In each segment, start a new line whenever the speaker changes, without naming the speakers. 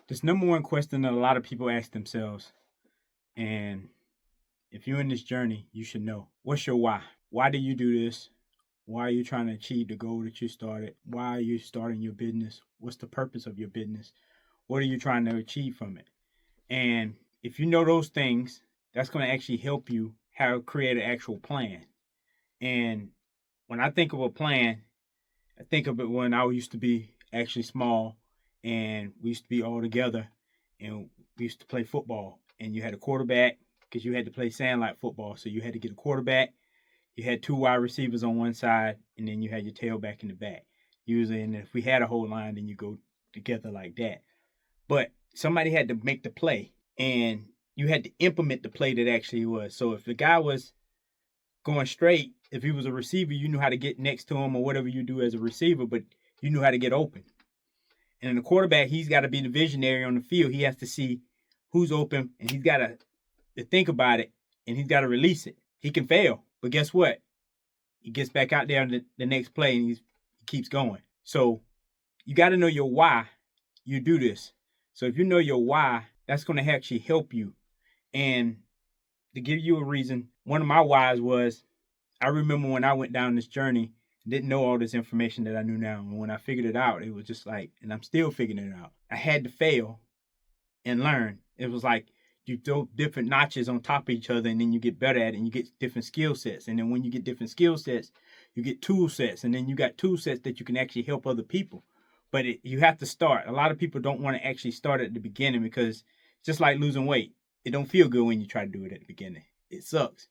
This number one question that a lot of people ask themselves, and if you're in this journey, you should know. What's your why? Why do you do this? Why are you trying to achieve the goal that you started? Why are you starting your business? What's the purpose of your business? What are you trying to achieve from it? And if you know those things, that's going to actually help you how create an actual plan. And when I think of a plan, I think of it when I used to be actually small and we used to be all together and we used to play football. And you had a quarterback because you had to play sandlot football. So you had to get a quarterback. You had two wide receivers on one side, and then you had your tailback in the back. Usually, and if we had a whole line, then you go together like that. But somebody had to make the play, and you had to implement the play that actually was. So if the guy was going straight, if he was a receiver, you knew how to get next to him or whatever you do as a receiver, but you knew how to get open. And in the quarterback, he's got to be the visionary on the field. He has to see who's open, and he's got to think about it, and he's got to release it. He can fail, but guess what? He gets back out there on the next play, and he keeps going. So you got to know your why you do this. So if you know your why, that's going to actually help you. And to give you a reason, one of my whys was I remember when I went down this journey, didn't know all this information that I knew now. And when I figured it out, it was just like, and I'm still figuring it out. I had to fail and learn. It was like you throw different notches on top of each other, and then you get better at it, and you get different skill sets. And then when you get different skill sets, you get tool sets, and then you got tool sets that you can actually help other people. But you have to start. A lot of people don't want to actually start at the beginning because just like losing weight, it don't feel good when you try to do it at the beginning. It sucks.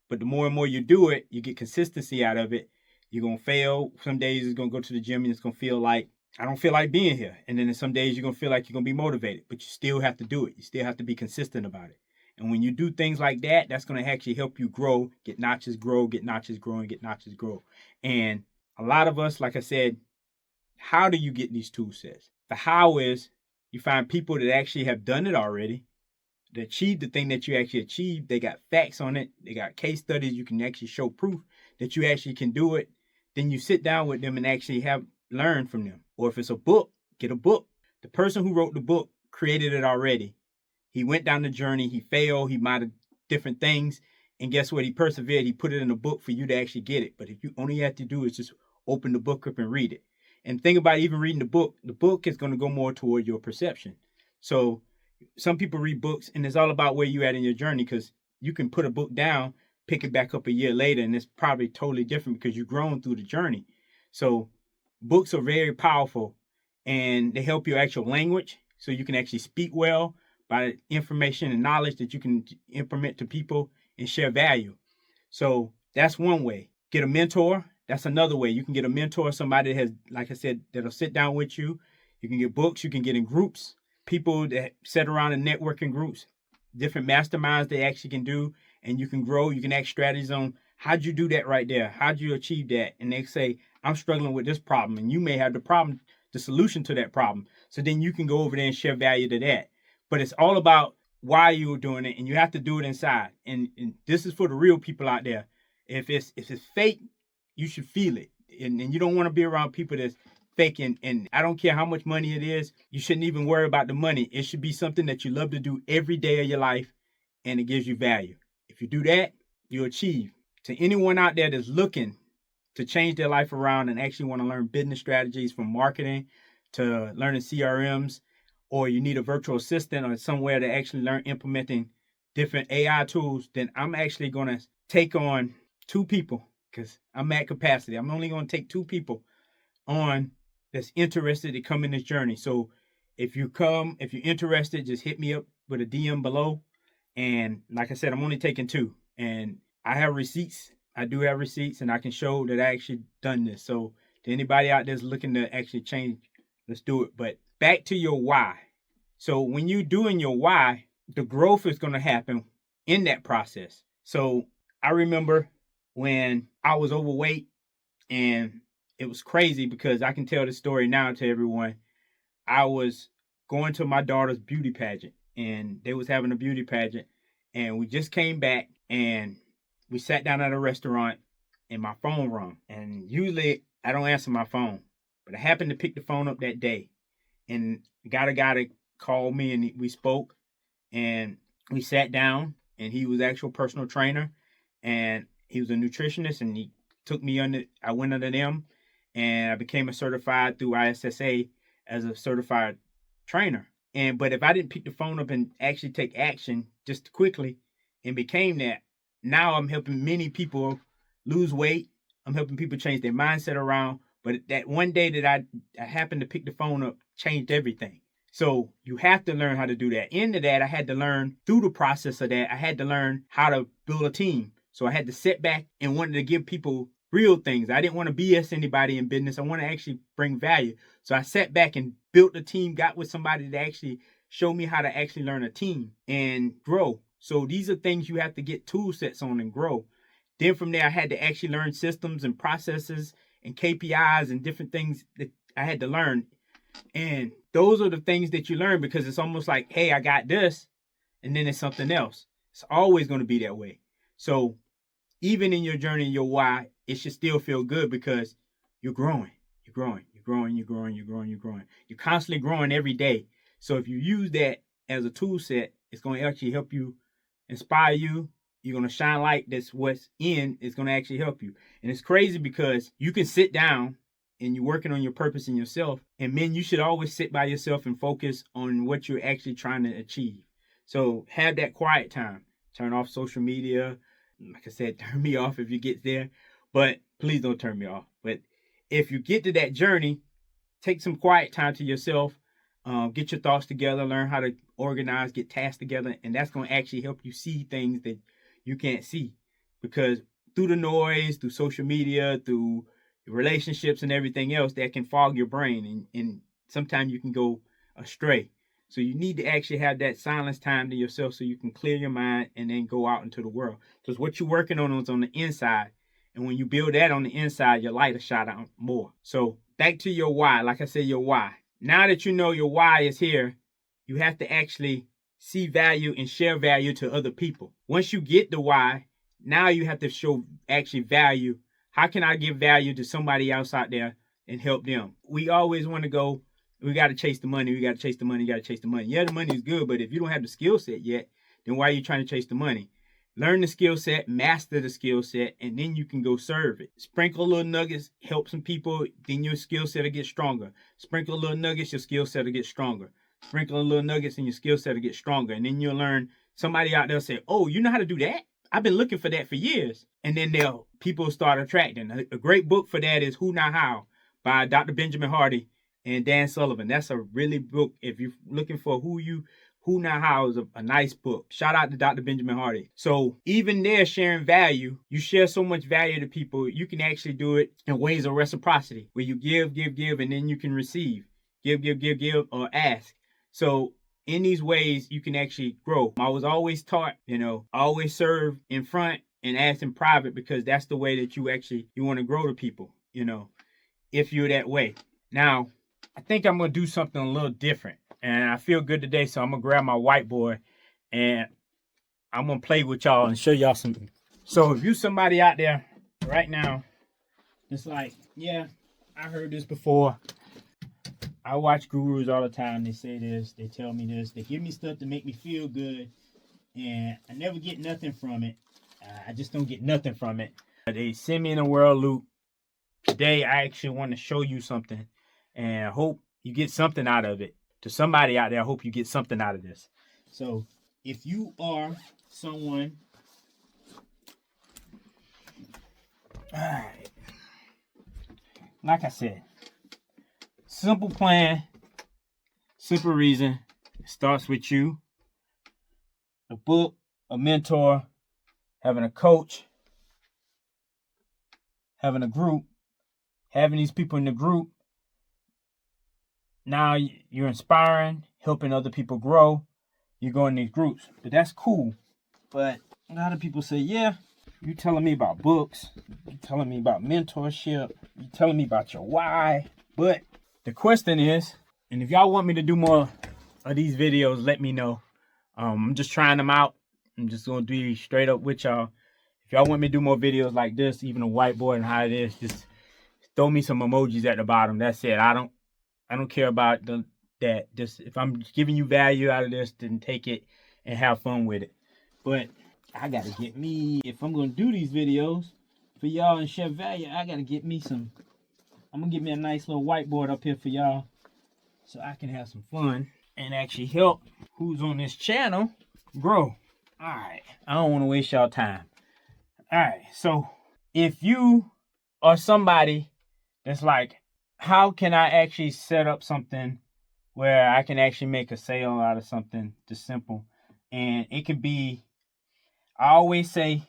But the more and more you do it, you get consistency out of it. You're going to fail. Some days it's going to go to the gym and it's going to feel like, I don't feel like being here. And then some days you're going to feel like you're going to be motivated, but you still have to do it. You still have to be consistent about it. And when you do things like that, that's going to actually help you grow, get notches, grow, get notches, grow, and get notches, grow. And a lot of us, like I said, how do you get these tool sets? The how is you find people that actually have done it already, that achieved the thing that you actually achieved. They got facts on it. They got case studies. You can actually show proof that you actually can do it. Then you sit down with them and actually learn from them. Or if it's a book, get a book. The person who wrote the book created it already. He went down the journey. He failed. He might have different things. And guess what? He persevered. He put it in a book for you to actually get it. But if you only have to do is just open the book up and read it. And think about even reading the book is going to go more toward your perception. So some people read books and it's all about where you at in your journey, because you can put a book down, pick it back up a year later, and it's probably totally different because you've grown through the journey. So books are very powerful and they help your actual language so you can actually speak well by information and knowledge that you can implement to people and share value. So that's one way. Get a mentor. That's another way. You can get a mentor, somebody that has, like I said, that'll sit down with you. You can get books. You can get in groups, people that sit around in networking groups, different masterminds they actually can do, and you can grow. You can ask strategies on how'd you do that right there? How'd you achieve that? And they say, I'm struggling with this problem, and you may have the solution to that problem. So then you can go over there and share value to that. But it's all about why you were doing it, and you have to do it inside. And this is for the real people out there. If it's fake, you should feel it. And you don't want to be around people that's faking. And I don't care how much money it is. You shouldn't even worry about the money. It should be something that you love to do every day of your life, and it gives you value. If you do that, you achieve. To anyone out there that's looking to change their life around and actually want to learn business strategies from marketing to learning CRMs, or you need a virtual assistant or somewhere to actually learn implementing different AI tools, then I'm actually going to take on 2 people because I'm at capacity. I'm only going to take 2 people on that's interested to come in this journey. So if you're interested, just hit me up with a DM below. And like I said, I'm only taking 2. And I have receipts. I do have receipts, and I can show that I actually done this. So to anybody out there that's looking to actually change, let's do it. But back to your why. So when you're doing your why, the growth is going to happen in that process. So I remember when I was overweight, and it was crazy because I can tell this story now to everyone. I was going to my daughter's beauty pageant, and they was having a beauty pageant, and we just came back, and we sat down at a restaurant, and my phone rung. And usually I don't answer my phone, but I happened to pick the phone up that day, and got a guy to called me and we spoke, and we sat down, and he was actual personal trainer, and he was a nutritionist, and he took me under. I went under them, and I became a certified through ISSA as a certified trainer. And but if I didn't pick the phone up and actually take action just quickly and became that, now I'm helping many people lose weight. I'm helping people change their mindset around. But that one day that I happened to pick the phone up changed everything. So you have to learn how to do that. Into that, I had to learn through the process of that, I had to learn how to build a team. So I had to sit back and wanted to give people real things. I didn't want to BS anybody in business. I want to actually bring value. So I sat back and built a team, got with somebody to actually show me how to actually learn a team and grow. So these are things you have to get tool sets on and grow. Then from there, I had to actually learn systems and processes and KPIs and different things that I had to learn. And those are the things that you learn, because it's almost like, hey, I got this, and then it's something else. It's always going to be that way. So even in your journey, your why, it should still feel good, because you're growing. You're growing. You're growing. You're growing. You're growing. You're growing. You're constantly growing every day. So if you use that as a tool set, it's going to actually help you, inspire you. You're going to shine light. That's what's in. It's going to actually help you. And it's crazy because you can sit down and you're working on your purpose in yourself. And men, you should always sit by yourself and focus on what you're actually trying to achieve. So have that quiet time. Turn off social media. Like I said, turn me off if you get there. But please don't turn me off. But if you get to that journey, take some quiet time to yourself. Get your thoughts together. Learn how to organize. Get tasks together. And that's going to actually help you see things that you can't see. Because through the noise, through social media, through relationships and everything else, that can fog your brain, and sometimes you can go astray. So you need to actually have that silence time to yourself so you can clear your mind and then go out into the world. Because what you're working on is on the inside. And when you build that on the inside, your light will shine out more. So back to your why. Like I said, your why. Now that you know your why is here, you have to actually see value and share value to other people. Once you get the why, now you have to show actually value. How can I give value to somebody else out there and help them? We always want to go, we got to chase the money. We got to chase the money. You got to chase the money. Yeah, the money is good, but if you don't have the skill set yet, then why are you trying to chase the money? Learn the skill set, master the skill set, and then you can go serve it. Sprinkle little nuggets, help some people, then your skill set will get stronger. Sprinkle little nuggets, your skill set will get stronger. Sprinkle little nuggets and your skill set will get stronger. And then you'll learn, somebody out there say, oh, you know how to do that? I've been looking for that for years. And then people start attracting. A great book for that is Who Not How by Dr. Benjamin Hardy and Dan Sullivan. That's a really book. If you're looking for Who Not How is a nice book. Shout out to Dr. Benjamin Hardy. So even there, sharing value, you share so much value to people, you can actually do it in ways of reciprocity, where you give, and then you can receive. Give, or ask. So in these ways, you can actually grow. I was always taught, always serve in front and ask in private, because that's the way that you want to grow to people, if you're that way. Now, I think I'm going to do something a little different. And I feel good today, so I'm going to grab my whiteboard and I'm going to play with y'all and show y'all something. So if you somebody out there right now, it's like, yeah, I heard this before. I watch gurus all the time. They say this, they tell me this, they give me stuff to make me feel good, and I never get nothing from it. I just don't get nothing from it. They send me in a world loop. Today, I actually want to show you something, and I hope you get something out of it. To somebody out there, I hope you get something out of this. So, if you are someone, alright, like I said, simple plan, simple reason. It starts with you. A book, a mentor, having a coach, having a group, having these people in the group. Now you're inspiring, helping other people grow. You go in these groups, but that's cool. But a lot of people say, yeah, you're telling me about books, you're telling me about mentorship, you're telling me about your why. But the question is, and if y'all want me to do more of these videos, let me know. I'm just trying them out. I'm just going to be straight up with y'all. If y'all want me to do more videos like this, even a whiteboard and how it is, just throw me some emojis at the bottom. That's it. I don't care about the that just if I'm giving you value out of this, then take it and have fun with it. But I gotta get me, if I'm gonna do these videos for y'all and share value, I gotta get me some, I'm gonna get me a nice little whiteboard up here for y'all so I can have some fun and actually help who's on this channel grow. All right, I don't want to waste y'all time. All right, so if you are somebody that's like, how can I actually set up something where I can actually make a sale out of something just simple? And it could be, I always say,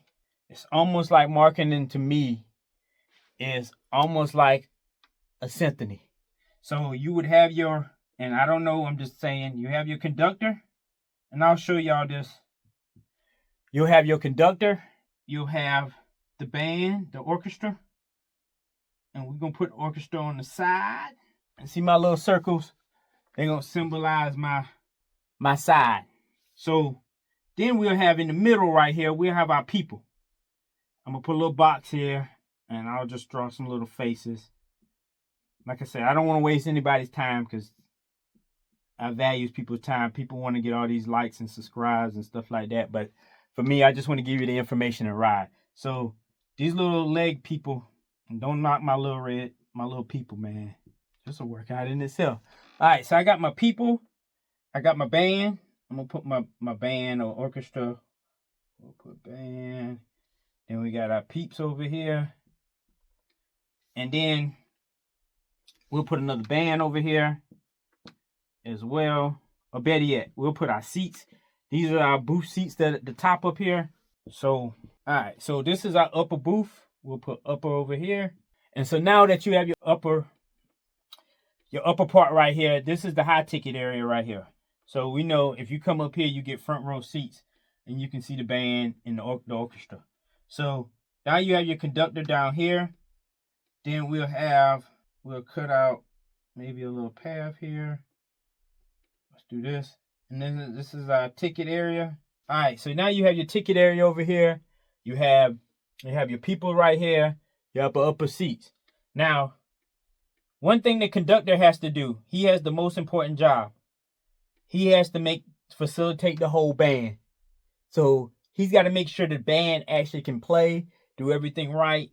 it's almost like marketing to me is almost like a symphony. So you would have your, and I don't know, I'm just saying, you have your conductor, and I'll show y'all this. You'll have your conductor, you'll have the band, the orchestra, and we're gonna put the orchestra on the side. And see my little circles? They're gonna symbolize my side. So then we'll have in the middle right here, we'll have our people. I'm gonna put a little box here, and I'll just draw some little faces. Like I said, I don't want to waste anybody's time because I value people's time. People want to get all these likes and subscribes and stuff like that. But for me, I just want to give you the information and ride. So these little leg people, don't knock my little people, man. Just a workout in itself. All right, so I got my people. I got my band. I'm going to put my band or orchestra. We'll put band. Then we got our peeps over here. And then we'll put another band over here as well. Or better yet, we'll put our seats. These are our booth seats that at the top up here. So, all right. So this is our upper booth. We'll put upper over here. And so now that you have your upper part right here, this is the high ticket area right here. So we know if you come up here, you get front row seats, and you can see the band and the orchestra. So now you have your conductor down here. Then we'll cut out maybe a little path here. Let's do this. And then this is our ticket area. All right, so now you have your ticket area over here. You have your people right here, your upper seats. Now, one thing the conductor has to do, he has the most important job. He has to facilitate the whole band. So he's got to make sure the band actually can play, do everything right,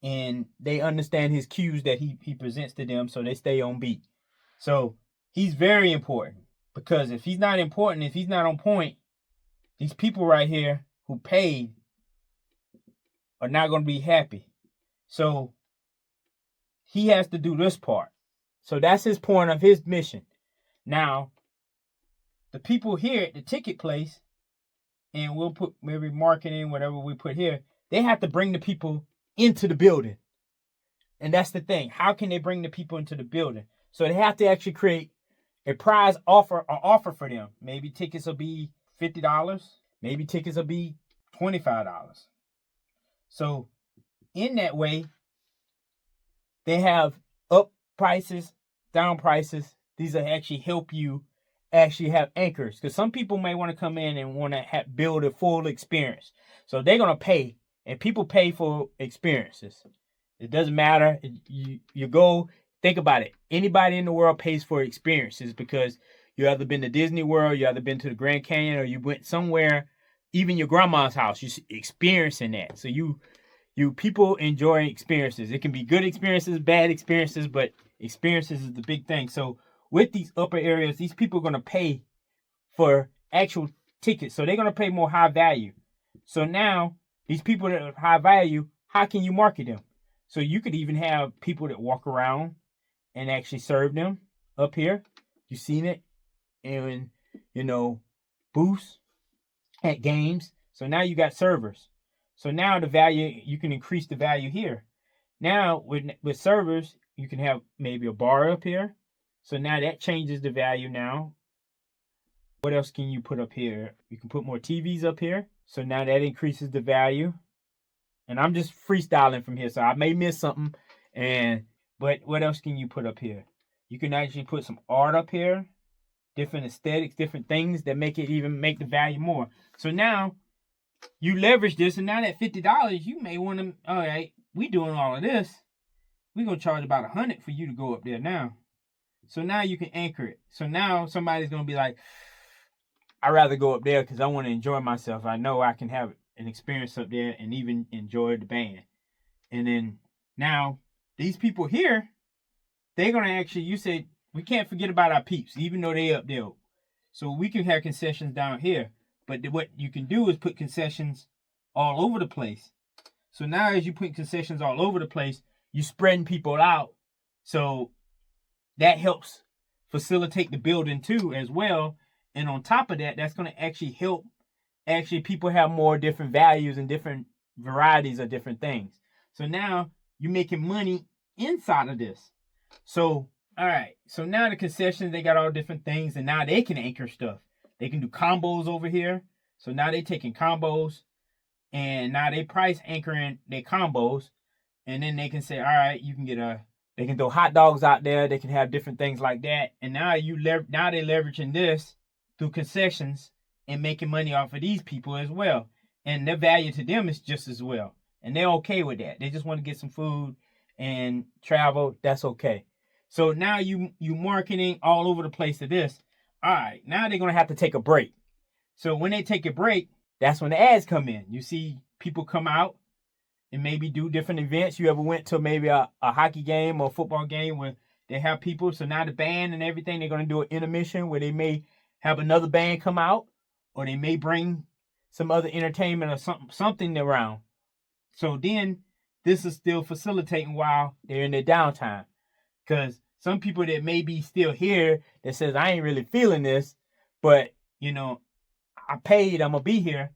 and they understand his cues that he presents to them so they stay on beat. So he's very important, because if he's not important, if he's not on point, these people right here who paid are not going to be happy. So he has to do this part. So that's his point of his mission. Now, the people here at the ticket place, and we'll put maybe marketing, whatever we put here, they have to bring the people into the building. And that's the thing. How can they bring the people into the building? So they have to actually create a prize offer for them. Maybe tickets will be $50. Maybe tickets will be $25. So in that way, they have up prices, down prices. These will actually help you actually have anchors, because some people may want to come in and want to build a full experience. So they're going to pay, and people pay for experiences. It doesn't matter. You go, think about it. Anybody in the world pays for experiences, because you either been to Disney World, you either been to the Grand Canyon, or you went somewhere, even your grandma's house, you're experiencing that. So you people enjoy experiences. It can be good experiences, bad experiences, but experiences is the big thing. So with these upper areas, these people are going to pay for actual tickets. So they're going to pay more high value. So now these people that are high value, how can you market them? So you could even have people that walk around and actually serve them up here. You've seen it in, booths at games. So now you got servers. So now the value, you can increase the value here. Now with servers, you can have maybe a bar up here. So now that changes the value now. What else can you put up here? You can put more TVs up here. So now that increases the value. And I'm just freestyling from here, so I may miss something. But what else can you put up here? You can actually put some art up here, different aesthetics, different things that make the value more. So now you leverage this, and now that $50, you may want to, all right, we doing all of this. We're going to charge about $100 for you to go up there now. So now you can anchor it. So now somebody's going to be like, I'd rather go up there because I want to enjoy myself. I know I can have an experience up there and even enjoy the band. And then now these people here, they're going to actually, you said, we can't forget about our peeps, even though they up there. So we can have concessions down here. But what you can do is put concessions all over the place. So now as you put concessions all over the place, you're spreading people out. So that helps facilitate the building too as well. And on top of that, that's going to actually help people have more different values and different varieties of different things. So now you're making money inside of this. So, all right. So now the concessions, they got all different things, and now they can anchor stuff. They can do combos over here. So now they taking combos, and now they price anchoring their combos. And then they can say, all right, you can get they can throw hot dogs out there. They can have different things like that. And now now they're leveraging this through concessions and making money off of these people as well. And their value to them is just as well. And they're okay with that. They just want to get some food and travel. That's okay. So now you marketing all over the place to this. All right, now they're going to have to take a break. So when they take a break, that's when the ads come in. You see people come out and maybe do different events. You ever went to maybe a hockey game or a football game where they have people? So now the band and everything, they're going to do an intermission where they may have another band come out, or they may bring some other entertainment or something around. So then this is still facilitating while they're in their downtime. Because some people that may be still here that says, I ain't really feeling this, but, I paid, I'm going to be here.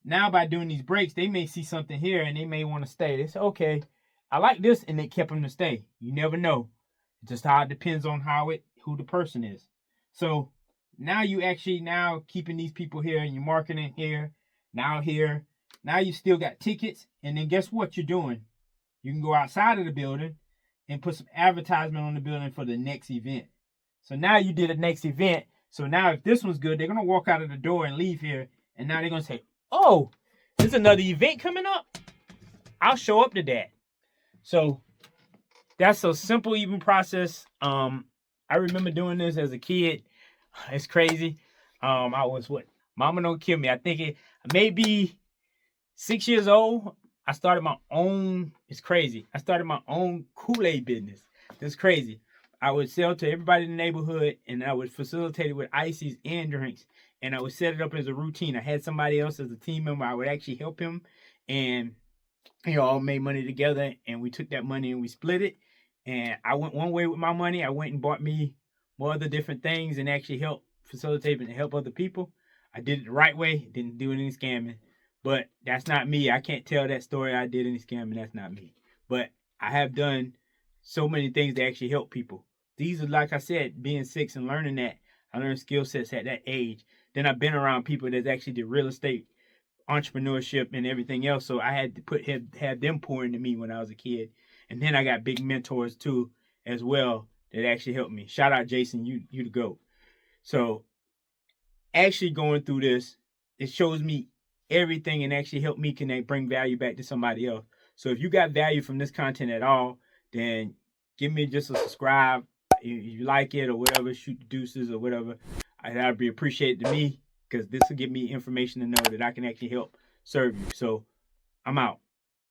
Now by doing these breaks, they may see something here and they may want to stay. They say, okay, I like this, and it kept them to stay. You never know. Just how it depends on who the person is. So now you actually keeping these people here and you're marketing here. Now you still got tickets. And then guess what you're doing? You can go outside of the building and put some advertisement on the building for the next event. So now you did a next event. So now if this one's good, they're going to walk out of the door and leave here. And now they're going to say, oh, there's another event coming up. I'll show up to that. So that's a simple, even process. I remember doing this as a kid. It's crazy. I was Mama don't kill me. I think it maybe 6 years old. I started my own. It's crazy. I started my own Kool-Aid business. It's crazy. I would sell to everybody in the neighborhood, and I would facilitate it with ices and drinks. And I would set it up as a routine. I had somebody else as a team member. I would actually help him, and all made money together. And we took that money and we split it. And I went one way with my money. I went and bought me more other different things and actually helped facilitate and help other people. I did it the right way. Didn't do any scamming. But that's not me. I can't tell that story. I did any scamming. That's not me. But I have done so many things to actually help people. These are, like I said, being 6 and learning that. I learned skill sets at that age. Then I've been around people that actually did real estate, entrepreneurship, and everything else. So I had to have them pour into me when I was a kid. And then I got big mentors too, as well, that actually helped me. Shout out Jason, you the GOAT. So actually going through this, it shows me everything and actually help me connect, bring value back to somebody else. So if you got value from this content at all, then give me just a subscribe. If you like it or whatever, shoot the deuces or whatever. That'd be appreciated to me, because this will give me information to know that I can actually help serve you. So I'm out.